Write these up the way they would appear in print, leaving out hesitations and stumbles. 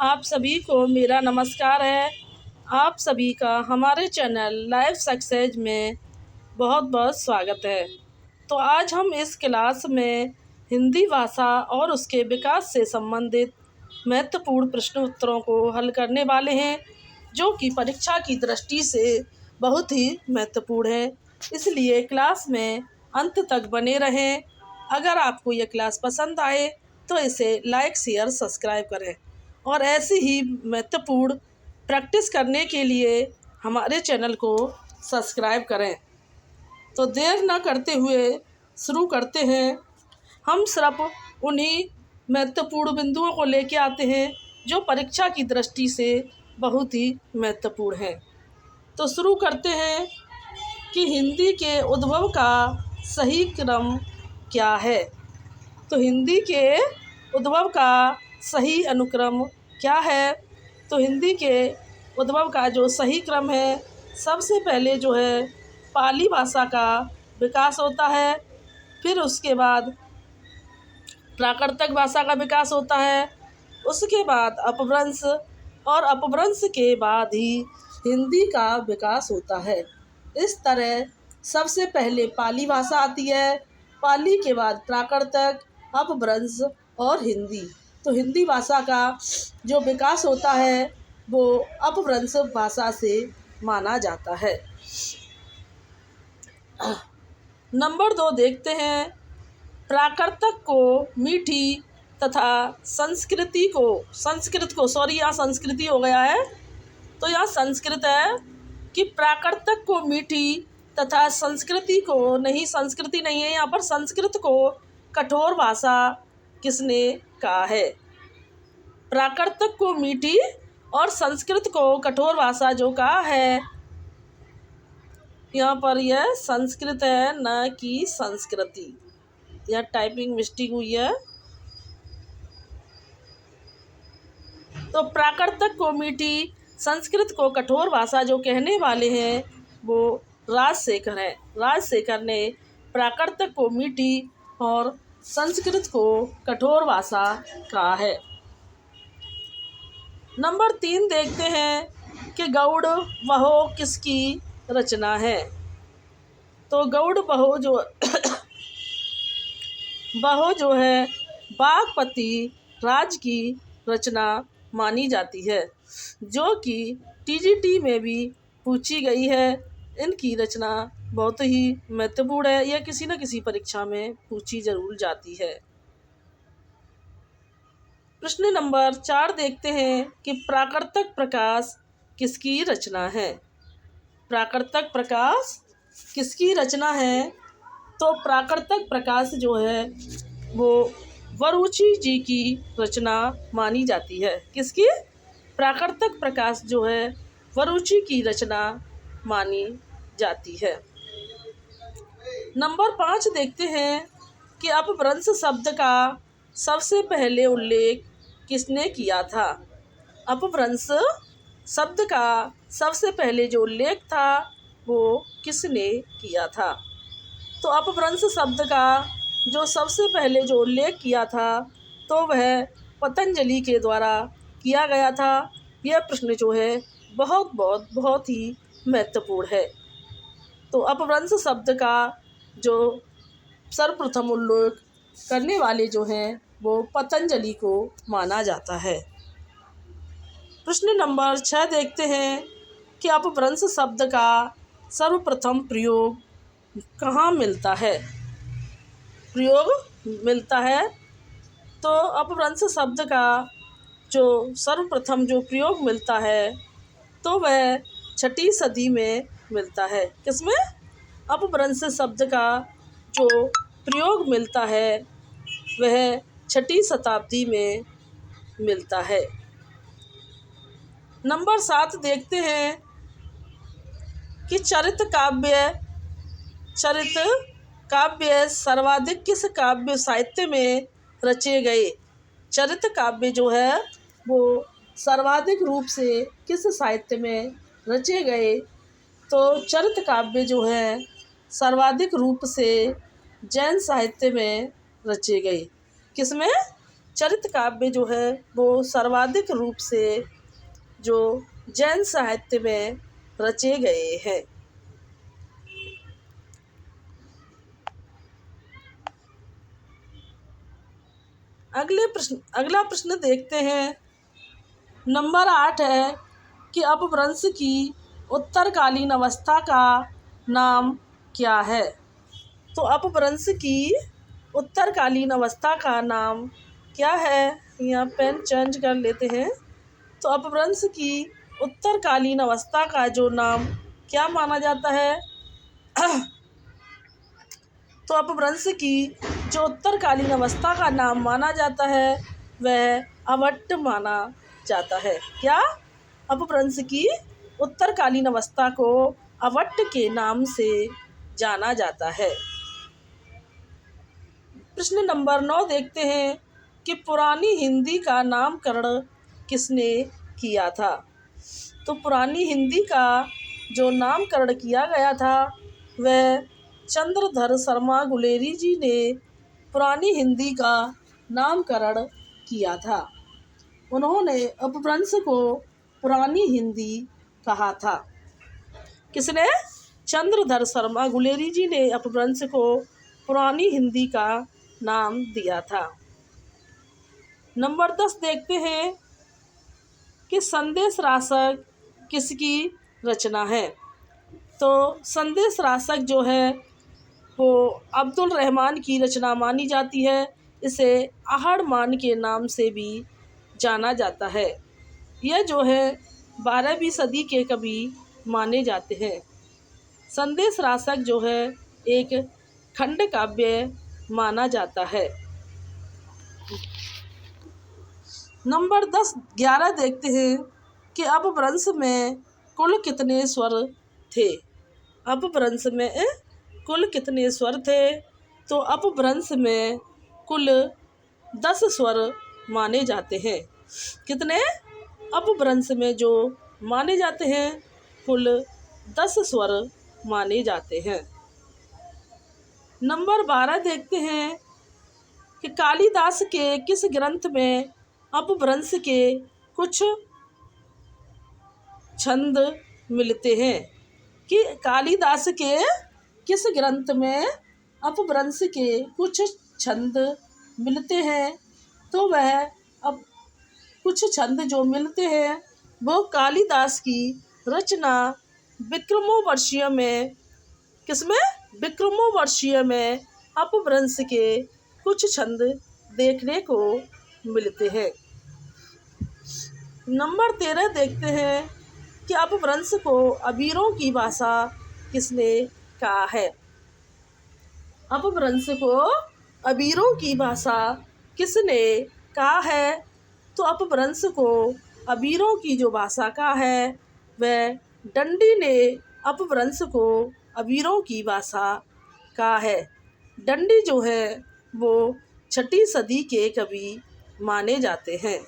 आप सभी को मेरा नमस्कार है। आप सभी का हमारे चैनल लाइफ सक्सेस में बहुत बहुत स्वागत है। तो आज हम इस क्लास में हिंदी भाषा और उसके विकास से संबंधित महत्वपूर्ण प्रश्न उत्तरों को हल करने वाले हैं, जो कि परीक्षा की दृष्टि से बहुत ही महत्वपूर्ण है। इसलिए क्लास में अंत तक बने रहें। अगर आपको यह क्लास पसंद आए तो इसे लाइक, शेयर, सब्सक्राइब करें और ऐसी ही महत्वपूर्ण प्रैक्टिस करने के लिए हमारे चैनल को सब्सक्राइब करें। तो देर न करते हुए शुरू करते हैं। हम सिर्फ उन्हीं महत्वपूर्ण बिंदुओं को लेके आते हैं जो परीक्षा की दृष्टि से बहुत ही महत्वपूर्ण हैं। तो शुरू करते हैं कि हिंदी के उद्भव का सही क्रम क्या है। तो हिंदी के उद्भव का सही अनुक्रम क्या है। तो हिंदी के उद्भव का जो सही क्रम है, सबसे पहले जो है पाली भाषा का विकास होता है, फिर उसके बाद प्राकृतिक भाषा का विकास होता है, उसके बाद अपभ्रंश और अपभ्रंश के बाद ही हिंदी का विकास होता है। इस तरह सबसे पहले पाली भाषा आती है, पाली के बाद प्राकृतिक, अपभ्रंश और हिंदी। तो हिंदी भाषा का जो विकास होता है वो अपभ्रंश भाषा से माना जाता है। नंबर 2 देखते हैं। प्राकृतिक को मीठी तथा संस्कृत को यहाँ संस्कृति हो गया है, तो यहाँ संस्कृत है कि प्राकृतिक को मीठी तथा संस्कृति को नहीं, संस्कृति नहीं है यहाँ पर, संस्कृत को कठोर भाषा किसने कहा है। प्राकृतिक को मीठी और संस्कृत को कठोर भाषा जो कहा है, यहाँ पर यह संस्कृत है न कि संस्कृति। यह टाइपिंग मिस्टेक हुई है। तो प्राकृतिक को मीठी, संस्कृत को कठोर भाषा जो कहने वाले हैं वो राजशेखर हैं। राजशेखर ने प्राकृतिक को मीठी और संस्कृत को कठोर भाषा कहा है। नंबर 3 देखते हैं कि गौड़ बहो किसकी रचना है। तो गौड़ बहो जो है बागपति राज की रचना मानी जाती है, जो कि टीजीटी में भी पूछी गई है। इनकी रचना बहुत ही महत्वपूर्ण है, यह किसी न किसी परीक्षा में पूछी जरूर जाती है। प्रश्न नंबर 4 देखते हैं कि प्राकृतिक प्रकाश किसकी रचना है। प्राकृतिक प्रकाश किसकी रचना है। तो प्राकृतिक प्रकाश जो है वो वरुचि जी की रचना मानी जाती है। किसकी? प्राकृतिक प्रकाश जो है वरुचि की रचना मानी जाती है। नंबर 5 देखते हैं कि अपभ्रंश शब्द का सबसे पहले उल्लेख किसने किया था। अपभ्रंश शब्द का सबसे पहले जो उल्लेख था वो किसने किया था। तो अपभ्रंश शब्द का जो सबसे पहले जो उल्लेख किया था तो वह पतंजलि के द्वारा किया गया था। यह प्रश्न जो है बहुत ही महत्वपूर्ण है। तो अपभ्रंश शब्द का जो सर्वप्रथम उल्लेख करने वाले जो हैं वो पतंजलि को माना जाता है। प्रश्न नंबर 6 देखते हैं कि अपभ्रंश शब्द का सर्वप्रथम प्रयोग कहाँ मिलता है। प्रयोग मिलता है। तो अपभ्रंश शब्द का जो सर्वप्रथम जो प्रयोग मिलता है तो वह 6ठी सदी में मिलता है। किसमें? अपभ्रंश शब्द का जो प्रयोग मिलता है वह 6ठी शताब्दी में मिलता है। नंबर 7 देखते हैं कि चरित काव्य सर्वाधिक किस काव्य साहित्य में रचे गए। चरित काव्य जो है वो सर्वाधिक रूप से किस साहित्य में रचे गए। तो चरित काव्य जो है सर्वाधिक रूप से जैन साहित्य में रचे गए। किसमें? चरित काव्य जो है वो सर्वाधिक रूप से जो जैन साहित्य में रचे गए हैं। अगला प्रश्न देखते हैं। नंबर 8 है कि अपभ्रंश की उत्तरकालीन अवस्था का नाम क्या है। तो अपभ्रंश की उत्तरकालीन अवस्था का नाम क्या है, यहाँ पेन चेंज कर लेते हैं। तो अपभ्रंश की उत्तरकालीन अवस्था का जो नाम क्या माना जाता है तो अपभ्रंश की जो उत्तरकालीन अवस्था का नाम माना जाता है वह अवट्ट माना जाता है। क्या? अपभ्रंश की उत्तरकालीन अवस्था को अवट्ट के नाम से जाना जाता है। प्रश्न नंबर 9 देखते हैं कि पुरानी हिंदी का नामकरण किसने किया था। तो पुरानी हिंदी का जो नामकरण किया गया था वह चंद्रधर शर्मा गुलेरी जी ने पुरानी हिंदी का नामकरण किया था। उन्होंने अपभ्रंश को पुरानी हिंदी कहा था। किसने? चंद्रधर शर्मा गुलेरी जी ने अपभ्रंश को पुरानी हिंदी का नाम दिया था। नंबर 10 देखते हैं कि संदेश रासक किसकी रचना है। तो संदेश रासक जो है वो अब्दुल रहमान की रचना मानी जाती है। इसे आहड़मान के नाम से भी जाना जाता है। यह जो है 12वीं सदी के कवि माने जाते हैं। संदेश रासक जो है एक खंड काव्य माना जाता है। नंबर 11 देखते हैं कि अपभ्रंश में कुल कितने स्वर थे। अपभ्रंश में कुल कितने स्वर थे। तो अपभ्रंश में कुल 10 स्वर माने जाते हैं। कितने? अपभ्रंश में जो माने जाते हैं कुल 10 स्वर माने जाते हैं। नंबर 12 देखते हैं कि कालिदास के किस ग्रंथ में अपभ्रंश के कुछ छंद मिलते हैं। कि कालिदास के किस ग्रंथ में अपभ्रंश के कुछ छंद मिलते हैं। तो वह अब कुछ छंद जो मिलते हैं वो कालिदास की रचना विक्रमोर्वशीय में, किसमें? विक्रमोर्वशीय में अपभ्रंश के कुछ छंद देखने को मिलते हैं। नंबर 13 देखते हैं कि अपभ्रंश को अबीरों की भाषा किसने कहा है। अपभ्रंश को अबीरों की भाषा किसने कहा है। तो अपभ्रंश को अबीरों की जो भाषा कहा है वह डंडी ने अपभ्रंश को अबीरों की भाषा कहा है। डंडी जो है वो 6ठी सदी के कवि माने जाते हैं।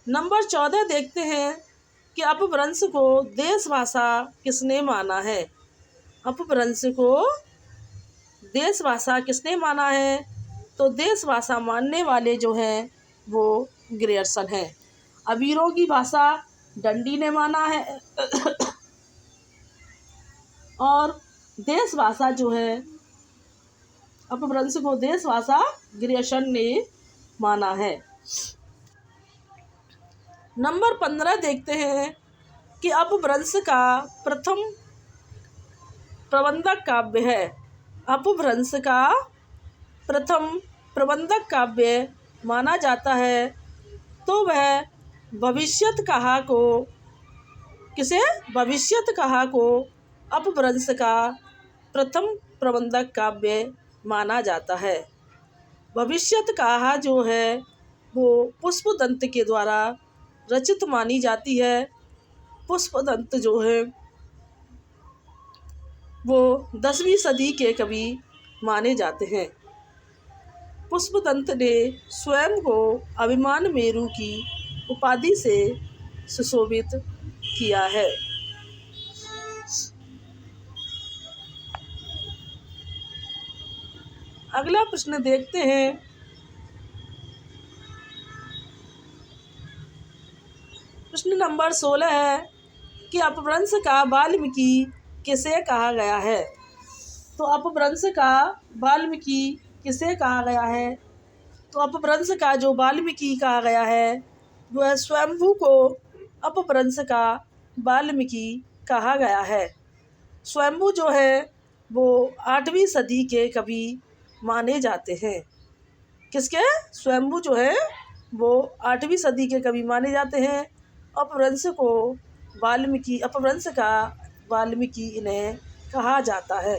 नंबर 14 देखते हैं कि अपभ्रंश को देश भाषा किसने माना है। अपभ्रंश को देश भाषा किसने माना है। तो देश भाषा मानने वाले जो हैं वो ग्रियर्सन हैं। अबीरों की भाषा डंडी ने माना है और देश भाषा जो है अपभ्रंश को देश भाषा ग्रियर्सन ने माना है। नंबर 15 देखते हैं कि अपभ्रंश का प्रथम प्रबंधक काव्य है। अपभ्रंश का प्रथम प्रबंधक काव्य माना जाता है। तो वह भविष्यत कहा को, किसे? भविष्यत कहा को अपभ्रंश का प्रथम प्रबंधक काव्य माना जाता है। भविष्यत कहा जो है वो पुष्पदंत के द्वारा रचित मानी जाती है। पुष्पदंत जो है वो 10वीं सदी के कवि माने जाते हैं। पुष्पदंत ने स्वयं को अभिमान मेरु की उपाधि से सुशोभित किया है। अगला प्रश्न देखते हैं। प्रश्न नंबर 16 है कि अपभ्रंश का वाल्मीकि किसे कहा गया है। तो अपभ्रंश का वाल्मीकि किसे कहा गया है। तो अपभ्रंश का जो वाल्मीकि कहा गया है वह स्वयंभू को अपभ्रंश का वाल्मीकि कहा गया है। स्वयंभू जो है वो 8वीं सदी के कवि माने जाते हैं। किसके? स्वयंभू जो है वो 8वीं सदी के कवि माने जाते हैं। अपभ्रंश को वाल्मीकि, अपभ्रंश का वाल्मीकि इन्हें कहा जाता है।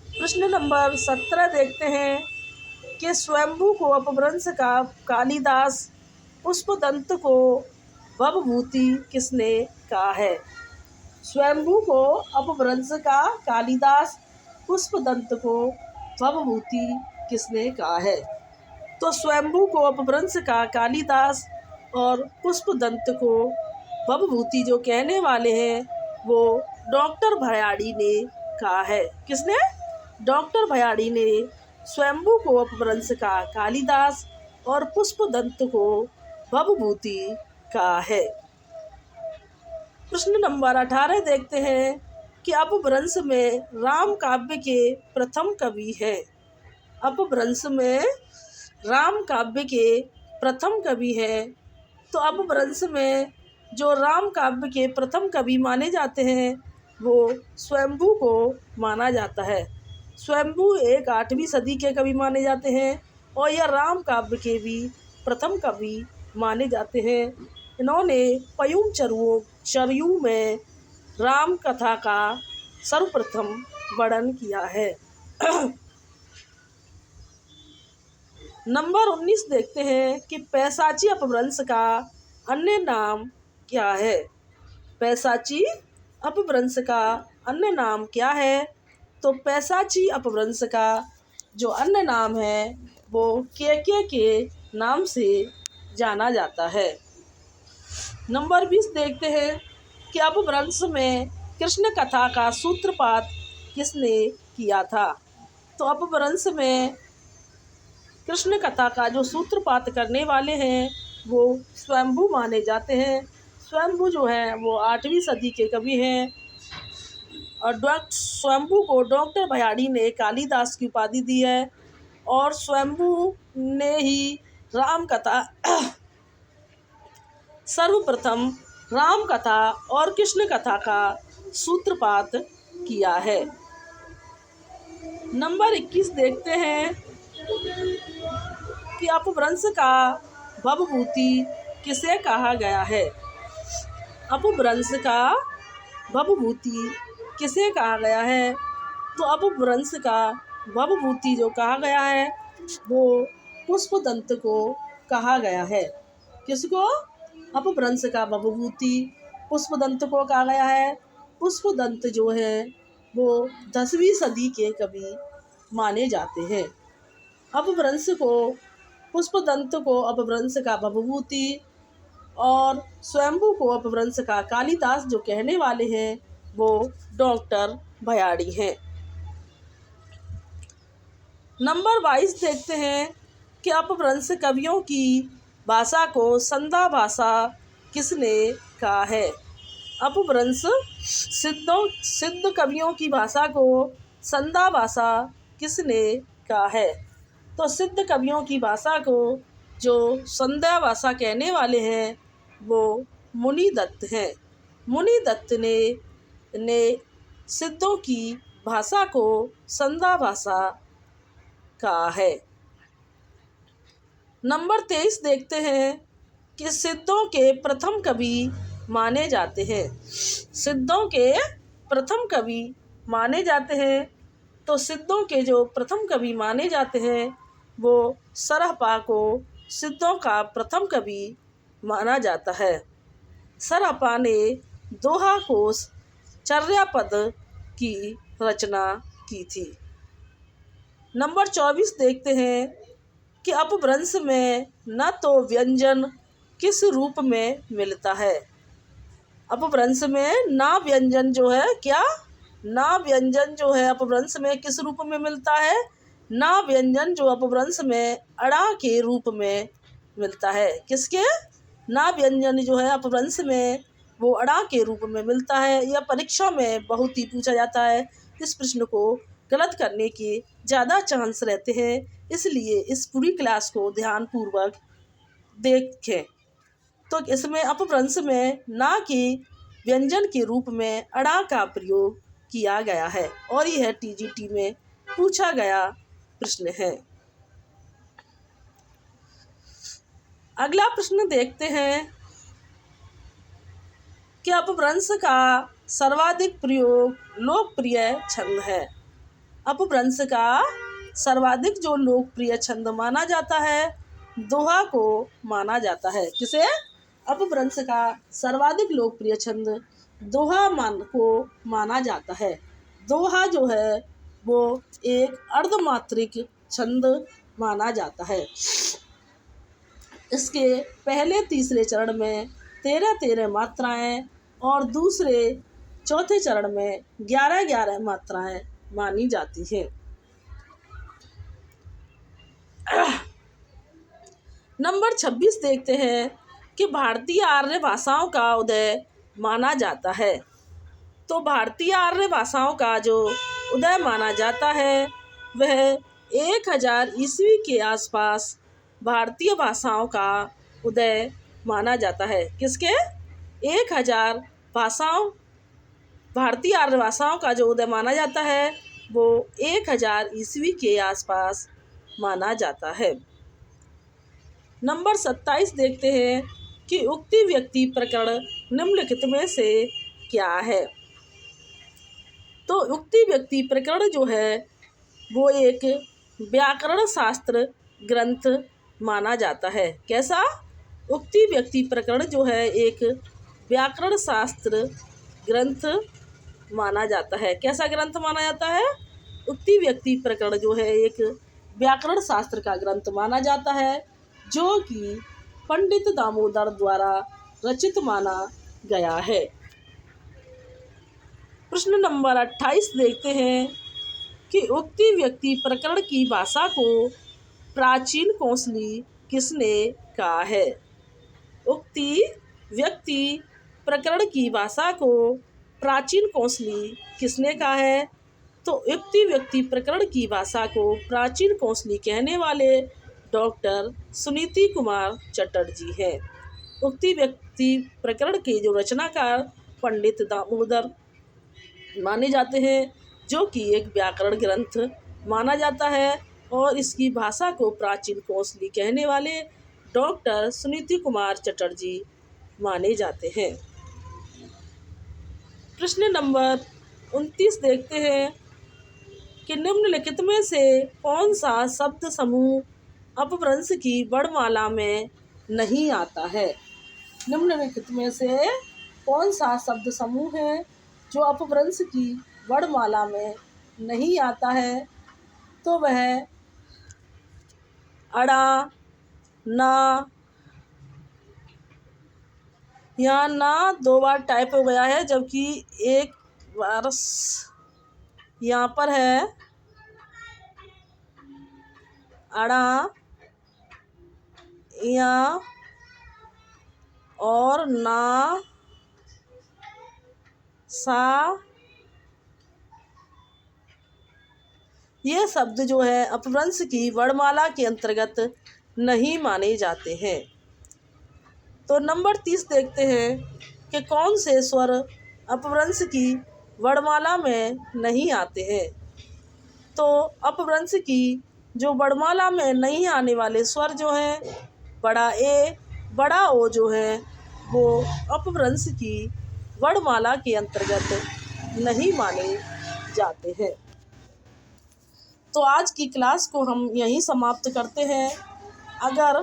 प्रश्न नंबर 17 देखते हैं कि स्वयंभू को अपभ्रंश का कालिदास, पुष्पदंत को भवभूति किसने कहा है। स्वयंभू को अपभ्रंश का कालिदास, पुष्पदंत को भवभूति किसने कहा है। तो स्वयंभू को अपभ्रंश का कालिदास और पुष्पदंत को भवभूति जो कहने वाले हैं वो डॉक्टर भयाड़ी ने कहा है। किसने? डॉक्टर भयाड़ी ने स्वयंभू को अपभ्रंश का कालिदास और पुष्पदंत को भवभूति कहा है। प्रश्न नंबर 18 देखते हैं कि अपभ्रंश में राम काव्य के प्रथम कवि है। अपभ्रंश में राम काव्य के प्रथम कवि है। तो अपभ्रंश में जो राम काव्य के प्रथम कवि माने जाते हैं वो स्वयंभू को माना जाता है। स्वयंभू एक 8वीं सदी के कवि माने जाते हैं और यह राम काव्य के भी प्रथम कवि माने जाते हैं। इन्होंने पयुम चरयू में राम कथा का सर्वप्रथम वर्णन किया है। नंबर 19 देखते हैं कि पैशाची अपभ्रंश का अन्य नाम क्या है। पैशाची अपभ्रंश का अन्य नाम क्या है। तो पैशाची अपभ्रंश का जो अन्य नाम है वो के नाम से जाना जाता है। नंबर 20 देखते हैं कि अपभ्रंश में कृष्ण कथा का सूत्रपात किसने किया था। तो अपभ्रंश में कृष्ण कथा का जो सूत्रपात करने वाले हैं वो स्वयंभू माने जाते हैं। स्वयंभू जो है वो 8वीं सदी के कवि हैं और स्वयंभू को डॉक्टर भयाड़ी ने कालिदास की उपाधि दी है और स्वयंभू ने ही राम कथा सर्वप्रथम राम कथा और कृष्ण कथा का सूत्रपात किया है। नंबर 21 देखते हैं कि अपभ्रंश का भवभूति किसे कहा गया है। अपभ्रंश का भवभूति किसे कहा गया है। तो अपभ्रंश का भवभूति जो कहा गया है वो पुष्पदंत को कहा गया है। किसको? अपभ्रंश का भवभूति पुष्पदंत को कहा गया है। पुष्पदंत जो है वो 10वीं सदी के कवि माने जाते हैं। अपभ्रंश को, पुष्पदंत को अपभ्रंश का भवभूति और स्वयंभू को अपभ्रंश का कालिदास जो कहने वाले हैं वो डॉक्टर भयाड़ी हैं। नंबर 22 देखते हैं कि अपभ्रंश कवियों की भाषा को संधा भाषा किसने कहा है। अपभ्रंश सिद्ध कवियों की भाषा को संधा भाषा किसने कहा है। तो सिद्ध कवियों की भाषा को जो संध्या भाषा कहने वाले हैं वो मुनि दत्त हैं। मुनि दत्त ने सिद्धों की भाषा को संध्या भाषा कहा है। नंबर 23 देखते हैं कि सिद्धों के प्रथम कवि माने जाते हैं। सिद्धों के प्रथम कवि माने जाते हैं। तो सिद्धों के जो प्रथम कवि माने जाते हैं वो सरहपा को सिद्धों का प्रथम कवि माना जाता है। सरहपा ने दोहा कोश चर्यापद की रचना की थी। नंबर 24 देखते हैं कि अपभ्रंश में न तो व्यंजन किस रूप में मिलता है। अपभ्रंश में ना व्यंजन जो है क्या ना व्यंजन जो है अपभ्रंश में किस रूप में मिलता है? ना व्यंजन जो अपभ्रंश में अड़ा के रूप में मिलता है। किसके? ना व्यंजन जो है अपभ्रंश में वो अड़ा के रूप में मिलता है। यह परीक्षा में बहुत ही पूछा जाता है। इस प्रश्न को गलत करने के ज़्यादा चांस रहते हैं, इसलिए इस पूरी क्लास को ध्यानपूर्वक देखें। तो इसमें अपभ्रंश में ना के व्यंजन के रूप में अड़ा का प्रयोग किया गया है और यह टीजीटी में पूछा गया प्रश्न है। अगला प्रश्न देखते हैं कि अपभ्रंश का सर्वाधिक प्रयोग लोकप्रिय छंद है। अपभ्रंश का सर्वाधिक जो लोकप्रिय छंद माना जाता है, दोहा को माना जाता है। किसे? अपभ्रंश का सर्वाधिक लोकप्रिय छंद दोहा को माना जाता है। दोहा जो है वो एक अर्धमात्रिक छंद माना जाता है। इसके पहले तीसरे चरण में 13-13 मात्राएं और दूसरे चौथे चरण में 11-11 मात्राएं मानी जाती हैं। नंबर 26 देखते हैं कि भारतीय आर्य भाषाओं का उदय माना जाता है। तो भारतीय आर्य भाषाओं का जो उदय माना जाता है वह 1000 ईस्वी के आसपास भारतीय भाषाओं का उदय माना जाता है। किसके? 1000 भाषाओं, भारतीय आर्य भाषाओं का जो उदय माना जाता है वो 1000 ईस्वी के आसपास माना जाता है। नंबर 27 देखते हैं कि उक्ति व्यक्ति प्रकरण निम्नलिखित में से क्या है? तो उक्ति व्यक्ति प्रकरण जो है वो एक व्याकरण शास्त्र ग्रंथ माना जाता है। कैसा? उक्ति व्यक्ति प्रकरण जो है एक व्याकरण शास्त्र ग्रंथ माना जाता है। कैसा ग्रंथ माना जाता है? उक्ति व्यक्ति प्रकरण जो है एक व्याकरण शास्त्र का ग्रंथ माना जाता है, जो कि पंडित दामोदर द्वारा रचित माना गया है। प्रश्न नंबर 28 देखते हैं कि उक्ति व्यक्ति प्रकरण की भाषा को प्राचीन कौशली किसने कहा है? उक्ति व्यक्ति प्रकरण की भाषा को प्राचीन कौशली किसने कहा है? तो उक्ति व्यक्ति प्रकरण की भाषा को प्राचीन कौशली कहने वाले डॉक्टर सुनीति कुमार चटर्जी हैं। उक्ति व्यक्ति प्रकरण के जो रचनाकार पंडित दामोदर माने जाते हैं, जो कि एक व्याकरण ग्रंथ माना जाता है और इसकी भाषा को प्राचीन कौशली कहने वाले डॉक्टर सुनीति कुमार चटर्जी माने जाते हैं। प्रश्न नंबर 29 देखते हैं कि निम्नलिखित में से कौन सा शब्द समूह अपभ्रंश की वर्णमाला में नहीं आता है? निम्नलिखित में से कौन सा शब्द समूह है जो अपभ्रंश की वर्णमाला में नहीं आता है? तो वह अड़ा, ना, यहाँ ना 2 बार टाइप हो गया है, जबकि एक बार यहाँ पर है अड़ा, या और ना, सा, ये शब्द जो है अपभ्रंश की वर्णमाला के अंतर्गत नहीं माने जाते हैं। तो नंबर 30 देखते हैं कि कौन से स्वर अपभ्रंश की वर्णमाला में नहीं आते हैं। तो अपभ्रंश की जो वर्णमाला में नहीं आने वाले स्वर जो हैं, बड़ा ए, बड़ा ओ जो है वो अपभ्रंश की वर्णमाला के अंतर्गत नहीं माने जाते हैं। तो आज की क्लास को हम यहीं समाप्त करते हैं। अगर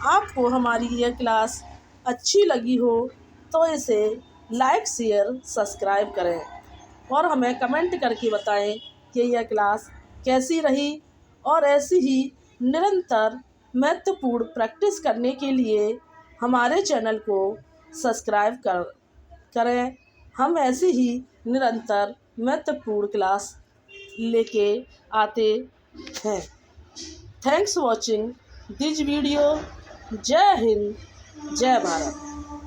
आपको हमारी यह क्लास अच्छी लगी हो तो इसे लाइक, शेयर, सब्सक्राइब करें और हमें कमेंट करके बताएं कि यह क्लास कैसी रही। और ऐसी ही निरंतर महत्वपूर्ण प्रैक्टिस करने के लिए हमारे चैनल को सब्सक्राइब करें। हम ऐसी ही निरंतर महत्वपूर्ण क्लास लेके आते हैं। Thanks watching this video. जय हिंद, जय भारत।